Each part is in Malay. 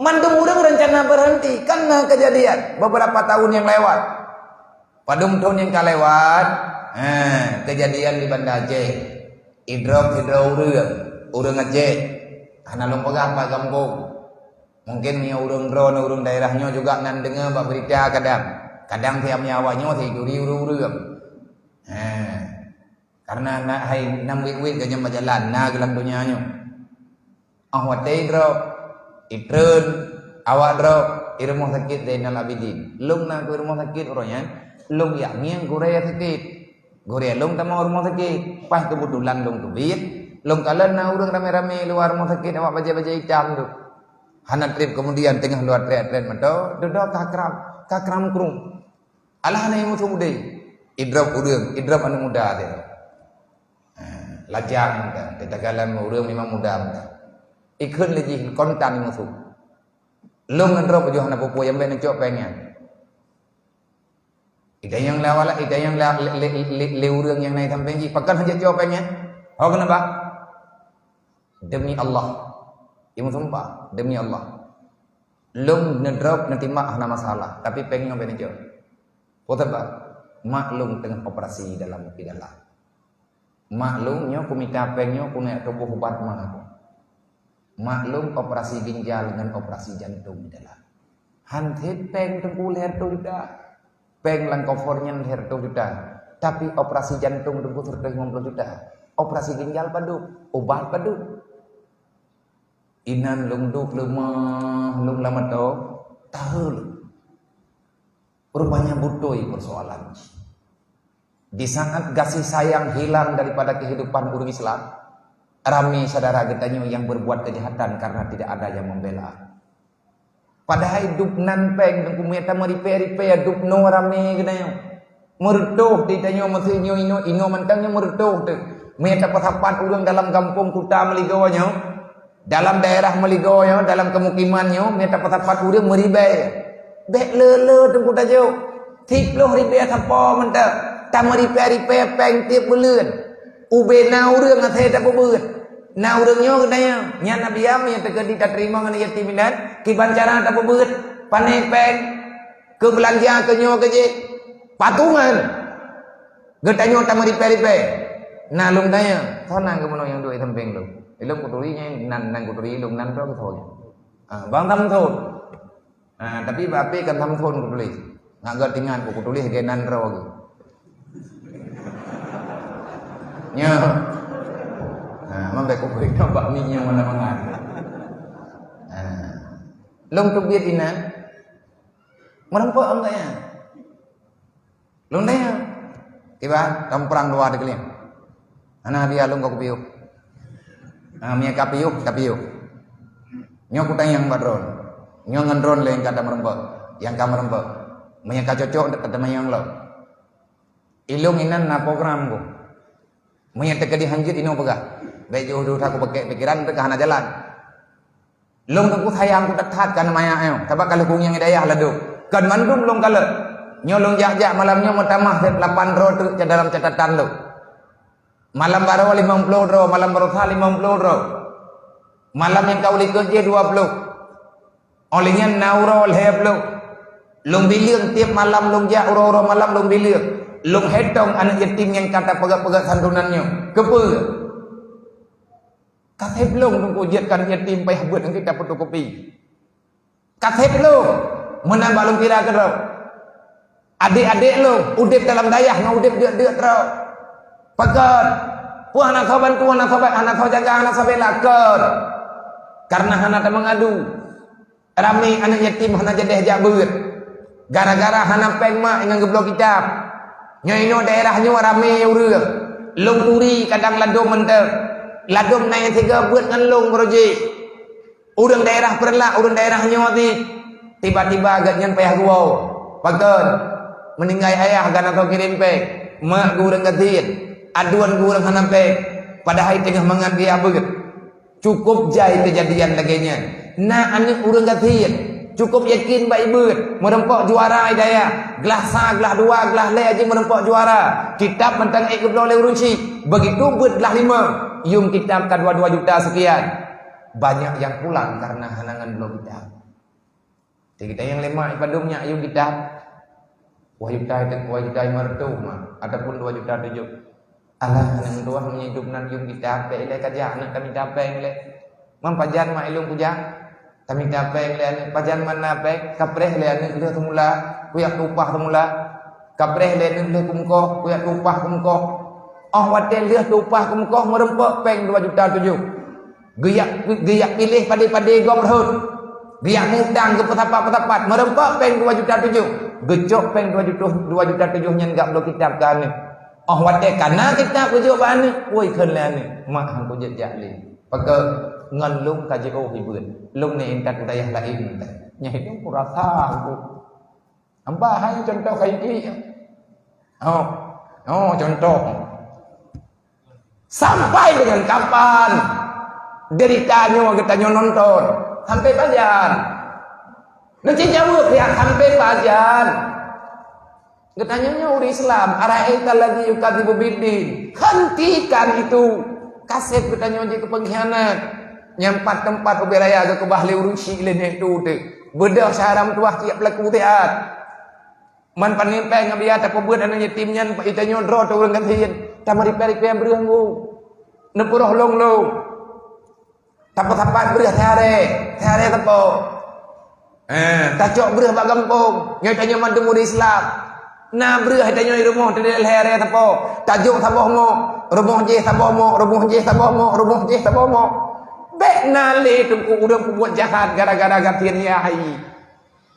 Mandung urang rencana berhenti karena kejadian beberapa tahun yang lewat. Padung tahun yang kalewat, kejadian di Banda Aceh. Idrop urang Aceh. Ana long pegah Pak Kampung. Mungkin nya urang drone urang daerahnya juga nan dengar bak berita kadang tiap nyawanya tiduri urang. Karena nak hai nam wit ke nyam jalan na gelang dunianya. Ahwate drop itreun awak drop di rumah sakit Zainal Abidin. Lung na ke rumah sakit orangnya, lung yang nghiang Korea sakit. Korea lung ta mau rumah sakit. Pas kebetulan lung tu bit, lung kala na urang rame-rame luar rumah sakit awak baja-baja hitam tu. Hana trip kemudian tengah luar tren meto, dodok kakram krum. Alah na yang musuh muda. Idrop urang, idrop anu muda dia. Lajang kan, tetagalan urang memang muda. Ikun lagi kontan musuh. Lung ngandro pejuh na popo yang ben cok pengen. Ida yang lawala, ida yang le urang yang naik sampai ji, pakan haja cok pengen. Oh kenapa? Demi Allah. Ibu sumpah, demi Allah. Lung ngedrop nanti mak na masalah, tapi pengen ben cok. Potaba, maklum tengah operasi dalam pidala. Maklumnya kumita pengen punya tubuh ubat mah. Maklum operasi ginjal dengan operasi jantung adalah hantit peng tengku leher tu juga peng langkofornya leher tu juga tapi operasi jantung tengku 150 juta operasi ginjal padu obat padu inan lung duk lemah lung lama tu tahul rupanya butoi persoalan di saat kasih sayang hilang daripada kehidupan orang Islam. Rame saudara kitanya yang berbuat kejahatan karena tidak ada yang membela. Padahal hidup nan peng tengku meta meripe hidup no rame kitanya. Mertuh ditanya mesinyo ino mantangnya mertuh tu. Meta pasapat urang dalam kampung kuta Meligawanya, dalam daerah Meligawanya, dalam kemukimannya meta pasapat urang meribe. Bek lele tengku tajo. Tiploh ribe sapa mentah. Ta meripe peng tiap bulan. Ubena urang athe tak bebeut. Na urangnya katanya, nya Nabi am yang tegedi tak terima ngan yatim pinan, kiban cara tak bebeut. Pane peng ke belanja ke nyo ke je. Patungan. Getanyo ta meripe-ripe. Na lung tanya, thonang ke mono yang duit samping lu. Ilung kuturinya nan kuturi lung nan pro thon. Bang tham thon. Tapi bape kan tham thon kutuli. Ngak tingan kutuli ge nan ro ge. Nya mambe ko beri nambak minyak mana mangan. Long tu biat ina. Merempok enggaknya? Long tanya. Tiba kamprang dua de kalian. Ana dia long ko piuk. Mia kapiuk. Nyo kutang yang badron. Nyo ngendron le yang kada merempok. Yang ka merempok. Mia ka cocok kata mayang lo. Ilung inan na program ko. Mia tekedi hanjit ino pegah. Baik jauh aku pakai pikiran ke hana jalan. Long aku sayang ku dekat kan maya ayo. Sebab kalau kung yang hidayah ladu. Kan mandum long kala. Nyolong jak malamnya mutamah 8 ro tu dalam catatan lu. Malam baru 50 ro, malam baru 50 ro. Malam yang kau kerja 20. Olehnya nauro leblo. Long bilion tiap malam long jak ro malam long bilion. Long hetong anak yatim yang kata pegak-pegak santunannya. Kepe. Katep long tunggu ujiatkan yatim payah buat yang kita fotokopi. Katep long menambah long kira ke adik-adik long udip dalam dayah ngau udip dia terau. Pakat. Wah anak kau bantu, anak kau jaga, anak kau belakar. Karena anak tak mengadu. Rame anak yatim anak jadi hajak beut. Gara-gara anak pengma dengan geblok kitab. Nyoino daerahnya rame urang. Long turi kadang ladom mentek. Ladom naik 3 buat ngan long proje. Urang daerah perlak, urang daerahnya ti. Tiba-tiba agak nyan payah gua. Pakan meninggal ayah gana tau kirim pek. Mak gua urang gatin. Aduan gua urang hanam pek. Padahal tengah mengandi abet. Cukup jai kejadian lagenya. Nah anak urang gatin. Cukup yakin baik beut merempok juara hidayah. Gelah sa, gelah 2, gelah le aja merempok juara. Kitab tentang ikut le urunci. Begitu beut gelah 5. Yung kitab ke 22 juta sekian. Banyak yang pulang karena hanangan belum kitab. Kita yang lemak ipadumnya ayung kita. Wahyu dai mertu mah ataupun 2 juta 7. Alah nang tuah menyidup nan yung kita pe ile kaja nak kami tapeng le. Mam pajan ma ilung puja. Kami tapeng le pajan mana pe kapreh le ane le semula kuyak upah semula. Kapreh le le kumko kuyak upah kumko. Oh wate le upah kumko merempok peng 2 juta 7. Geyak pilih pade gom rahut. Geyak mudang ke petapat merempok peng 2 juta 7. Gecok peng 2 juta 7 nyen gak lo kitab kan. Oh wate kana kitab pujuk ban ni. Oi khen le ni. Mak hang ko jejak le. Paka ngan lung KJO hibun. Lung ni entat dayah lain. Nyai tu kurasa aku. Amba hai contoh kayak gini. Oh contoh. Sampai dengan kapan deritanya kita nonton sampai pajan. Nanti jauh ya sampai pajan. Katanya udah Islam, araita lagi yukadzibu biddin. Hentikan itu. Kaset katanya je ke pengkhianat. Nyampat tempat uberaya ke bahli urusi lene itu tu. Bedah syaram tuah tiap pelaku teat. Man panempeng ngabiat apa buat anak yatim nyan pak itanya dro tu urang kathin. Tamari perik pem beuranggu. Nepuroh long. Tapat-tapat beurah thare tapo. Tacok beurah bak kampung. Nyai tanya man temu Islam. Nah beurah tanya di rumah tadi lere tapo. Tajuk taboh mo. Rumah je taboh mo. Bek nale tungku udang buat jahat gara-gara gatian yahai.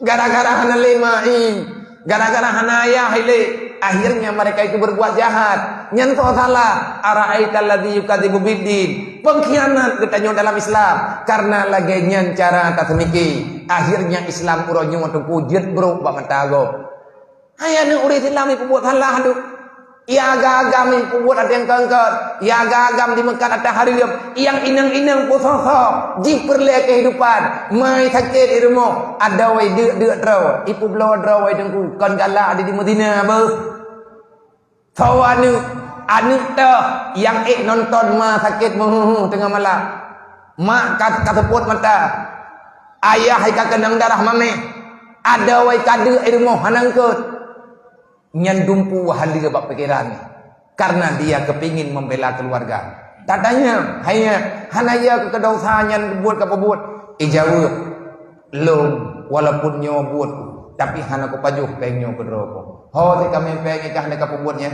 Gara-gara hana lemai. Gara-gara hana yahai le. Akhirnya mereka itu berbuat jahat. Nyentuh salah. Ara'aital ladzi yukadzibu biddin. Pengkhianat katanya dalam Islam. Karena lagi nyen cara tak semiki. Akhirnya Islam uronyo tungku jet bro bak matago. Ayah ni urit Islam ni pembuat salah tu. Ia agam ni pembuat ada yang kengkar. Ia agam di Mekah ada hari dia. Yang inang-inang pusok. Jiperle kehidupan. Mai sakit di rumah. Ada wai dek draw. Ipu blow draw wai dengku. Kon galak ada di Madinah apa? Tahu anu dah yang nonton mah sakit tengah malam. Mak kateput mata. Ayah hai kenang darah mame. Ada wai kade di rumah hanangkut. Nyan dumpu hali ke bak pikiran karena dia kepingin membela keluarga. Tatanya hanya hanaya ke kedosa nyan buat ke buat ijawab lom walaupun nyo buat tapi hana ko pajuh pengnyo ke roko. Ho te kami peng ikah nek ka buatnya.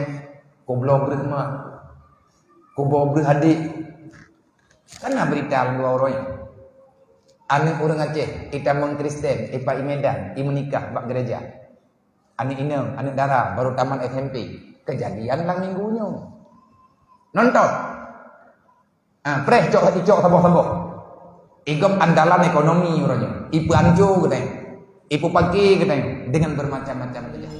Ko blog ritma. Ko bo berhadi. Kana berita dua orang. Ane orang Aceh, kita mengkristen, ipa imedan, menikah bak gereja. Anak inang, anak darah, baru taman SMP. Kejadian lang minggunya. Nonton. Preh cok saboh. Igom andalan ekonomi orangnya. Ibu anjo katanya. Ibu pagi katanya. Dengan bermacam-macam kejadian.